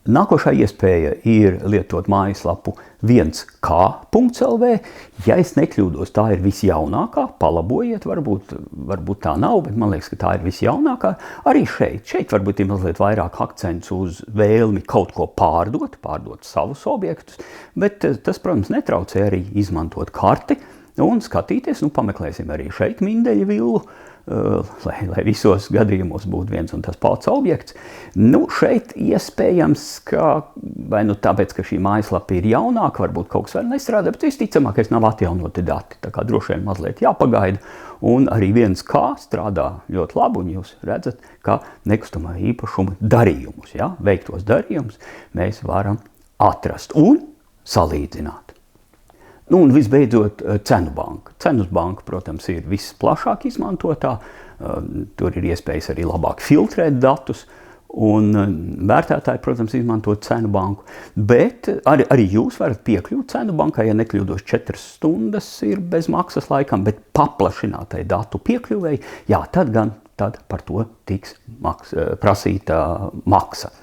Nākošā iespēja ir lietot mājaslapu 1k.lv. Ja es nekļūdos, tā ir visjaunākā, palabojiet, varbūt tā nav, bet man liekas, ka tā ir visjaunākā. Arī šeit varbūt ir mazliet vairāk akcents uz vēlmi kaut ko pārdot savus objektus, bet tas, protams, netraucē arī izmantot karti un skatīties, pameklēsim arī šeit Mindeļa villu, lai visos gadījumos būtu viens un tas pats objekts. Šeit iespējams, ka vai tāpēc, ka šī mājaslapa ir jaunāka, varbūt kaut kas vēl nestrādā, bet visticamākais nav atjaunoti dati, tā kā droši vien mazliet jāpagaida, un arī 1K strādā ļoti labi, un jūs redzat, ka nekustamā īpašuma darījumus, veiktos darījumus mēs varam atrast un salīdzināt. Un visbeidzot, cenu banka. Cenu banka, protams, ir visplašāk izmantotā. Tur ir iespējas arī labāk filtrēt datus. Un vērtētāji, protams, izmanto cenu banku. Bet arī jūs varat piekļūt cenu bankai, ja nekļūdos 4 stundas ir bez maksas laikam, bet paplašinātai datu piekļuvēji, tad par to tiks prasīta maksa.